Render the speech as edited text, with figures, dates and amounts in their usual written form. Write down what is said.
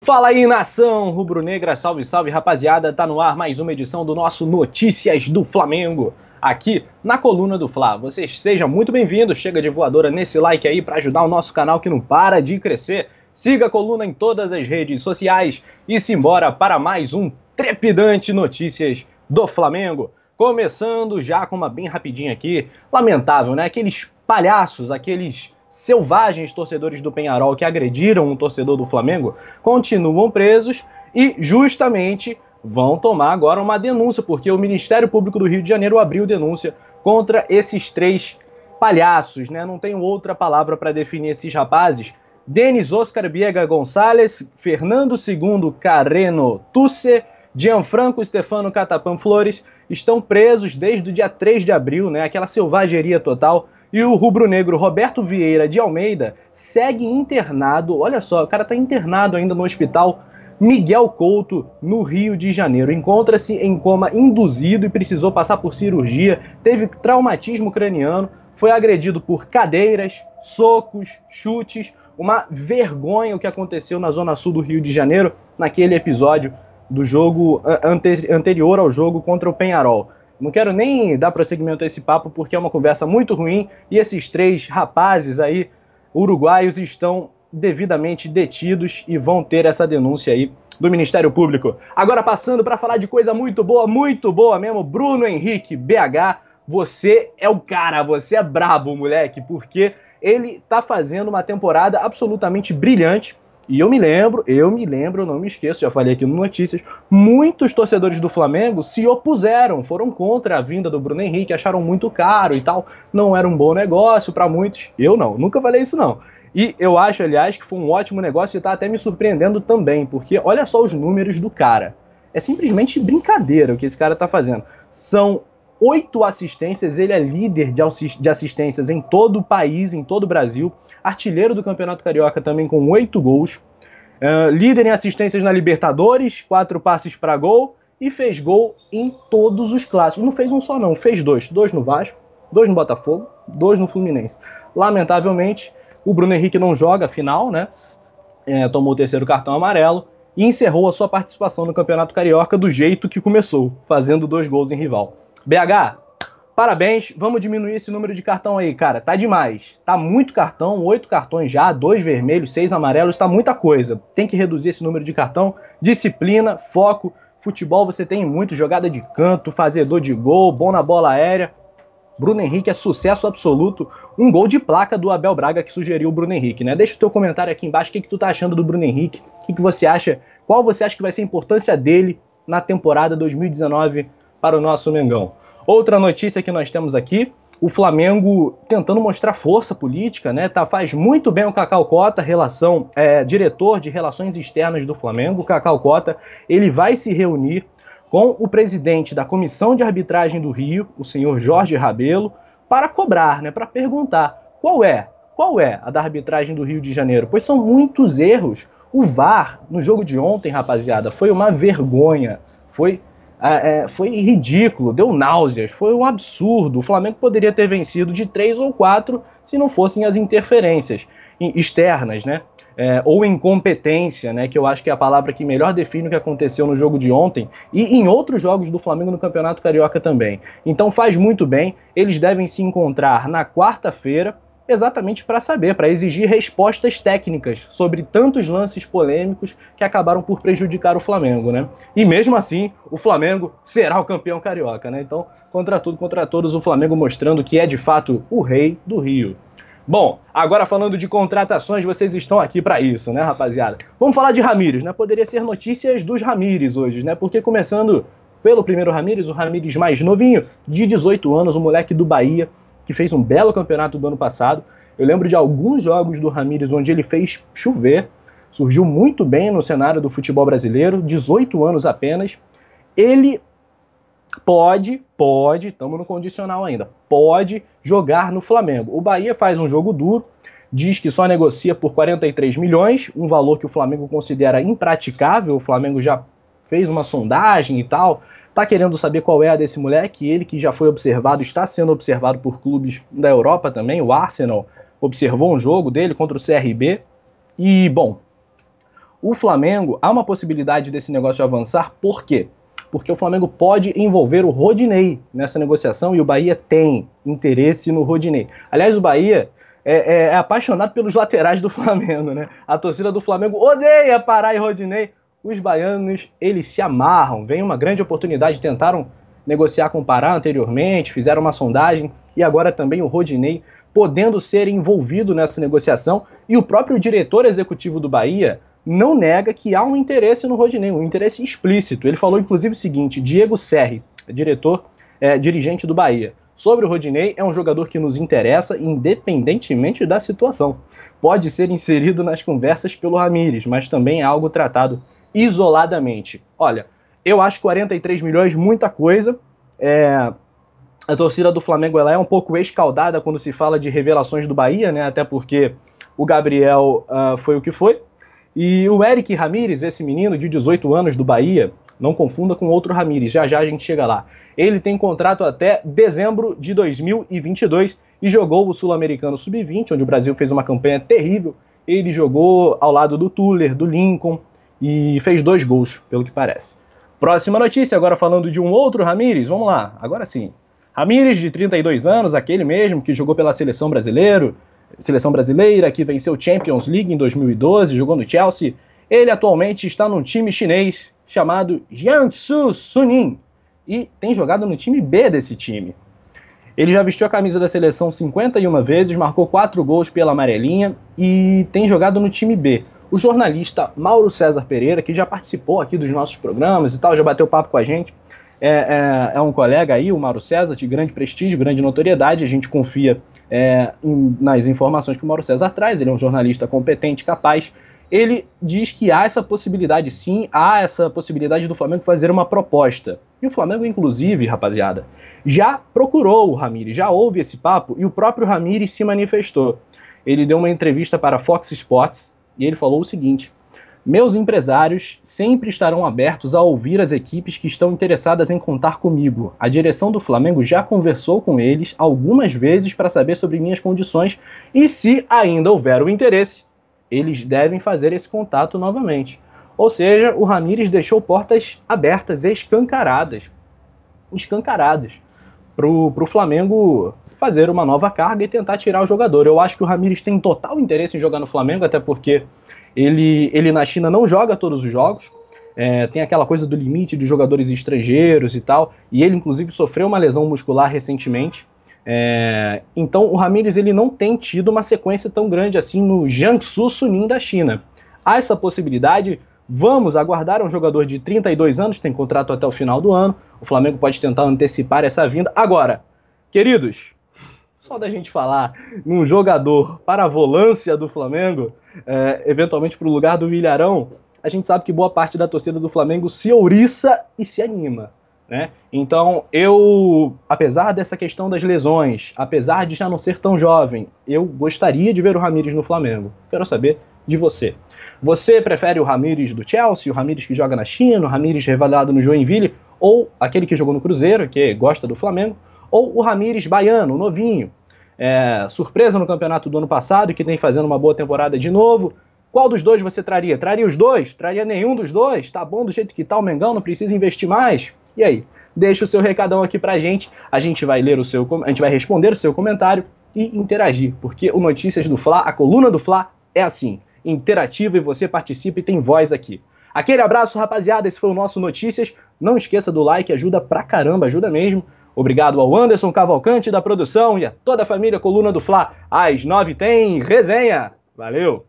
Fala aí, nação rubro-negra, salve, salve, rapaziada, tá no ar mais uma edição do nosso Notícias do Flamengo, aqui na Coluna do Fla. Vocês sejam muito bem-vindos, chega de voadora nesse like aí para ajudar o nosso canal que não para de crescer. Siga a Coluna em todas as redes sociais e simbora para mais um trepidante Notícias do Flamengo. Começando já com uma bem rapidinha aqui, lamentável, né? Aqueles palhaços, aqueles selvagens torcedores do Peñarol que agrediram um torcedor do Flamengo continuam presos e justamente vão tomar agora uma denúncia, porque o Ministério Público do Rio de Janeiro abriu denúncia contra esses três palhaços, né? Não tenho outra palavra para definir esses rapazes. Denis Oscar Biega Gonçalves, Fernando II Carreno Tusse, Gianfranco Stefano Catapan Flores estão presos desde o dia 3 de abril, né? Aquela selvageria total. E o rubro-negro Roberto Vieira de Almeida segue internado, olha só, o cara está internado ainda no hospital Miguel Couto, no Rio de Janeiro. Encontra-se em coma induzido e precisou passar por cirurgia, teve traumatismo craniano, foi agredido por cadeiras, socos, chutes, uma vergonha o que aconteceu na zona sul do Rio de Janeiro, naquele episódio do jogo anterior ao jogo contra o Peñarol. Não quero nem dar prosseguimento a esse papo porque é uma conversa muito ruim e esses três rapazes aí, uruguaios, estão devidamente detidos e vão ter essa denúncia aí do Ministério Público. Agora passando para falar de coisa muito boa mesmo, Bruno Henrique BH, você é o cara, você é brabo, moleque, porque ele tá fazendo uma temporada absolutamente brilhante. E eu me lembro, não me esqueço, já falei aqui no Notícias, muitos torcedores do Flamengo se opuseram, foram contra a vinda do Bruno Henrique, acharam muito caro e tal, não era um bom negócio para muitos. Eu não, nunca falei isso não. E eu acho, aliás, que foi um ótimo negócio e tá até me surpreendendo também, porque olha só os números do cara. É simplesmente brincadeira o que esse cara tá fazendo. São 8 assistências, ele é líder de assistências em todo o país, em todo o Brasil, artilheiro do Campeonato Carioca também com 8 gols, líder em assistências na Libertadores, 4 passes para gol e fez gol em todos os clássicos. Não fez um só não, fez 2 no Vasco, 2 no Botafogo, 2 no Fluminense. Lamentavelmente, o Bruno Henrique não joga a final, né? Tomou o 3º cartão amarelo e encerrou a sua participação no Campeonato Carioca do jeito que começou, fazendo 2 gols em rival. BH, parabéns, vamos diminuir esse número de cartão aí, cara, tá demais, tá muito cartão, 8 cartões já, 2 vermelhos, 6 amarelos, tá muita coisa, tem que reduzir esse número de cartão, disciplina, foco, futebol você tem muito, jogada de canto, fazedor de gol, bom na bola aérea. Bruno Henrique é sucesso absoluto, um gol de placa do Abel Braga que sugeriu o Bruno Henrique, né? Deixa o teu comentário aqui embaixo, o que tu tá achando do Bruno Henrique, o que você acha, qual você acha que vai ser a importância dele na temporada 2019 para o nosso Mengão. Outra notícia que nós temos aqui, o Flamengo tentando mostrar força política, né? Faz muito bem o Cacau Cota, diretor de relações externas do Flamengo. O Cacau Cota, ele vai se reunir com o presidente da Comissão de Arbitragem do Rio, o senhor Jorge Rabelo, para cobrar, né? Para perguntar qual é a da arbitragem do Rio de Janeiro, pois são muitos erros. O VAR, no jogo de ontem, rapaziada, foi uma vergonha, foi ridículo, deu náuseas, foi um absurdo. O Flamengo poderia ter vencido de 3 ou 4 se não fossem as interferências externas, né? Ou incompetência, né? Que eu acho que é a palavra que melhor define o que aconteceu no jogo de ontem e em outros jogos do Flamengo no Campeonato Carioca também. Então faz muito bem, eles devem se encontrar na quarta-feira, exatamente para saber, para exigir respostas técnicas sobre tantos lances polêmicos que acabaram por prejudicar o Flamengo, né? E mesmo assim, o Flamengo será o campeão carioca, né? Então, contra tudo, contra todos, o Flamengo mostrando que é de fato o rei do Rio. Bom, agora falando de contratações, vocês estão aqui para isso, né, rapaziada? Vamos falar de Ramires, né? Poderia ser notícias dos Ramires hoje, né? Porque começando pelo primeiro Ramires, o Ramires mais novinho, de 18 anos, o moleque do Bahia, que fez um belo campeonato do ano passado. Eu lembro de alguns jogos do Ramires onde ele fez chover, surgiu muito bem no cenário do futebol brasileiro, 18 anos apenas. Ele pode, estamos no condicional ainda, pode jogar no Flamengo. O Bahia faz um jogo duro, diz que só negocia por 43 milhões, um valor que o Flamengo considera impraticável, o Flamengo já fez uma sondagem e tal, tá querendo saber qual é a desse moleque, ele que já foi observado, está sendo observado por clubes da Europa também, o Arsenal observou um jogo dele contra o CRB, e bom, O Flamengo, há uma possibilidade desse negócio avançar, por quê? Porque o Flamengo pode envolver o Rodinei nessa negociação e o Bahia tem interesse no Rodinei. Aliás, o Bahia é apaixonado pelos laterais do Flamengo, né? A torcida do Flamengo odeia Pará e Rodinei. Os baianos, eles se amarram. Vem uma grande oportunidade, tentaram negociar com o Pará anteriormente, fizeram uma sondagem e agora também o Rodinei podendo ser envolvido nessa negociação. E o próprio diretor executivo do Bahia não nega que há um interesse no Rodinei, um interesse explícito. Ele falou inclusive o seguinte: Diego Serri, dirigente do Bahia, sobre o Rodinei, é um jogador que nos interessa independentemente da situação. Pode ser inserido nas conversas pelo Ramires, mas também é algo tratado isoladamente. Olha, eu acho 43 milhões muita coisa. A torcida do Flamengo ela é um pouco escaldada quando se fala de revelações do Bahia, né? Até porque o Gabriel foi o que foi. E o Eric Ramírez, esse menino de 18 anos do Bahia, não confunda com outro Ramírez, já já a gente chega lá. Ele tem contrato até dezembro de 2022 e jogou o Sul-Americano Sub-20, onde o Brasil fez uma campanha terrível. Ele jogou ao lado do Tuller, do Lincoln e fez 2 gols, pelo que parece. Próxima notícia, agora falando de um outro Ramírez, vamos lá, agora sim. Ramírez, de 32 anos, aquele mesmo que jogou pela seleção brasileira, que venceu o Champions League em 2012, jogou no Chelsea. Ele atualmente está num time chinês chamado Jiangsu Suning e tem jogado no time B desse time. Ele já vestiu a camisa da seleção 51 vezes, marcou 4 gols pela amarelinha e tem jogado no time B. O jornalista Mauro César Pereira, que já participou aqui dos nossos programas e tal, já bateu papo com a gente, é um colega aí, o Mauro César, de grande prestígio, grande notoriedade, a gente confia nas informações que o Mauro César traz, ele é um jornalista competente, capaz. Ele diz que há essa possibilidade sim, há essa possibilidade do Flamengo fazer uma proposta. E o Flamengo, inclusive, rapaziada, já procurou o Ramires, já houve esse papo e o próprio Ramires se manifestou. Ele deu uma entrevista para a Fox Sports e ele falou o seguinte: meus empresários sempre estarão abertos a ouvir as equipes que estão interessadas em contar comigo. A direção do Flamengo já conversou com eles algumas vezes para saber sobre minhas condições e se ainda houver o interesse, eles devem fazer esse contato novamente. Ou seja, o Ramires deixou portas abertas, escancaradas para o Flamengo fazer uma nova carga e tentar tirar o jogador. Eu acho que o Ramires tem total interesse em jogar no Flamengo, até porque ele na China não joga todos os jogos, tem aquela coisa do limite de jogadores estrangeiros e tal, e ele inclusive sofreu uma lesão muscular recentemente. Então o Ramires ele não tem tido uma sequência tão grande assim no Jiangsu Suning da China. Há essa possibilidade, vamos aguardar. Um jogador de 32 anos, tem contrato até o final do ano, o Flamengo pode tentar antecipar essa vinda. Agora, queridos, só da gente falar num jogador para a volância do Flamengo, eventualmente para o lugar do Ilharão, a gente sabe que boa parte da torcida do Flamengo se ouriça e se anima, né? Então, apesar dessa questão das lesões, apesar de já não ser tão jovem, eu gostaria de ver o Ramires no Flamengo. Quero saber de você. Você prefere o Ramires do Chelsea, o Ramires que joga na China, o Ramires revelado no Joinville, ou aquele que jogou no Cruzeiro, que gosta do Flamengo, ou o Ramires baiano, novinho, surpresa no campeonato do ano passado, que tem fazendo uma boa temporada de novo? Qual dos dois você traria? Traria os dois? Traria nenhum dos dois? Tá bom do jeito que tá o Mengão, não precisa investir mais? E aí? Deixa o seu recadão aqui pra gente, a gente vai responder o seu comentário e interagir, porque o Notícias do Fla, a coluna do Fla, é assim, interativa e você participa e tem voz aqui. Aquele abraço, rapaziada, esse foi o nosso Notícias. Não esqueça do like, ajuda pra caramba, ajuda mesmo. Obrigado ao Anderson Cavalcante da produção e a toda a família Coluna do Fla. Às 9 tem resenha. Valeu!